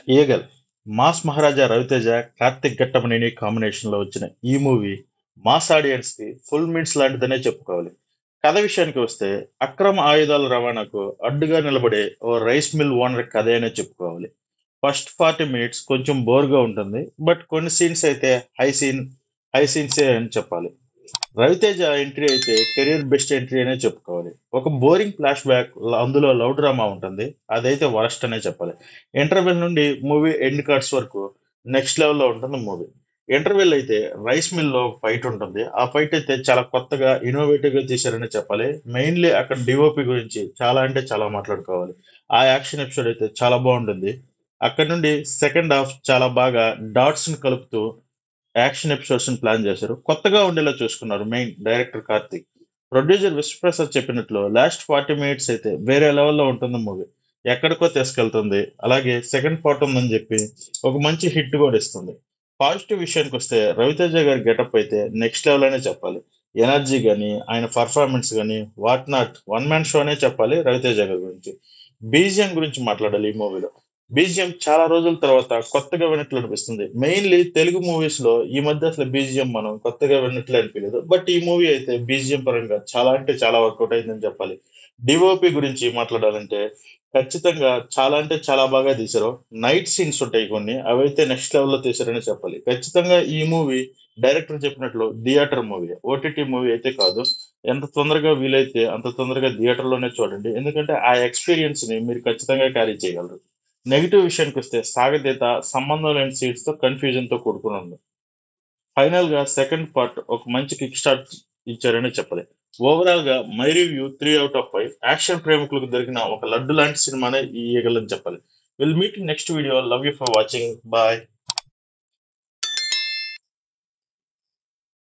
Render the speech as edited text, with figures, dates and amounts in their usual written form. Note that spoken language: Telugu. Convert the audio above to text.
ఈగల్ మాస్ మహారాజా రవితేజ కార్తిక్ ఘట్టమనేని కాంబినేషన్ లో వచ్చిన ఈ మూవీ మాస్ ఆడియన్స్ కి ఫుల్ మీల్స్ లాంటిదనే చెప్పుకోవాలి. కథ విషయానికి వస్తే అక్రమ ఆయుధాల రవాణాకు అడ్డుగా నిలబడే ఓ రైస్ మిల్ ఓనర్ కథ అనే చెప్పుకోవాలి. ఫస్ట్ 40 మినిట్స్ కొంచెం బోర్గా ఉంటుంది, బట్ కొన్ని సీన్స్ అయితే హై సీన్సే అని చెప్పాలి. రవితేజ ఎంట్రీ అయితే కెరీర్ బెస్ట్ ఎంట్రీ అనే చెప్పుకోవాలి. ఒక బోరింగ్ ఫ్లాష్ బ్యాక్ అందులో లవ్ డ్రామా ఉంటుంది, అదైతే వరస్ట్ అనే చెప్పాలి. ఇంటర్వెల్ నుండి మూవీ ఎండ్ కార్డ్స్ వరకు నెక్స్ట్ లెవెల్లో ఉంటుంది మూవీ. ఇంటర్వెల్ అయితే రైస్ మిల్ లో ఫైట్ ఉంటుంది, ఆ ఫైట్ అయితే చాలా కొత్తగా ఇన్నోవేటివ్ గా తీశారనే చెప్పాలి. మెయిన్లీ అక్కడ డిఓపి గురించి చాలా అంటే చాలా మాట్లాడుకోవాలి. ఆ యాక్షన్ ఎపిసోడ్ అయితే చాలా బాగుంటుంది. అక్కడ నుండి సెకండ్ హాఫ్ చాలా బాగా డాట్స్ ని కలుపుతూ యాక్షన్ ఎపిసోడ్స్ ని ప్లాన్ చేశారు. కొత్తగా ఉండేలా చూసుకున్నారు main director Karthik. Producer Vishwaprasad చెప్పినట్లు లాస్ట్ 40 మినిట్స్ అయితే వేరే లెవెల్లో ఉంటుంది మూవీ. ఎక్కడికో తీసుకెళ్తుంది, అలాగే సెకండ్ పార్ట్ ఉందని చెప్పి ఒక మంచి హిట్ కూడా ఇస్తుంది. పాజిటివ్ విషయానికి వస్తే రవితేజ గారి గెటప్ అయితే నెక్స్ట్ లెవెల్ అనే చెప్పాలి. ఎనర్జీ కానీ ఆయన పర్ఫార్మెన్స్ కానీ what not one man show అనే చెప్పాలి రవితేజ గారి గురించి. బీజిఎం గురించి మాట్లాడాలి ఈ మూవీలో. బీజిఎం చాలా రోజుల తర్వాత కొత్తగా విన్నట్లు అనిపిస్తుంది. మెయిన్లీ తెలుగు మూవీస్ లో ఈ మధ్య అసలు బీజిఎం మనం కొత్తగా విన్నట్లు అనిపించలేదు, బట్ ఈ మూవీ అయితే బీజిఎం పరంగా చాలా అంటే చాలా వర్కౌట్ అయిందని చెప్పాలి. డిఓపి గురించి మాట్లాడాలంటే ఖచ్చితంగా చాలా అంటే చాలా బాగా తీశారు. నైట్ సీన్స్ ఉంటాయి కొన్ని, అవైతే నెక్స్ట్ లెవెల్లో తీశారని చెప్పాలి. ఖచ్చితంగా ఈ మూవీ డైరెక్టర్ చెప్పినట్లు థియేటర్ మూవీ, ఓటీటీ మూవీ అయితే కాదు. ఎంత తొందరగా వీలైతే అంత తొందరగా థియేటర్ లోనే చూడండి, ఎందుకంటే ఆ ఎక్స్పీరియన్స్ ని మీరు ఖచ్చితంగా క్యారీ చేయగలరు. నెగిటివ్ విషయానికి వస్తే సాగతీత సంబంధం లేని సీట్స్ తో కన్ఫ్యూజన్ తో కూడుకుని ఉంది. ఫైనల్ గా సెకండ్ పార్ట్ ఒక మంచి కిక్ స్టార్ట్ ఇచ్చారని చెప్పాలి. ఓవరాల్ గా my review 3 out of 5. Action ప్రేమికులకు దొరికిన ఒక లడ్డు లాంటి సినిమానే ఈ ఈగలని చెప్పాలి. Will meet next video. Love you for watching. Bye.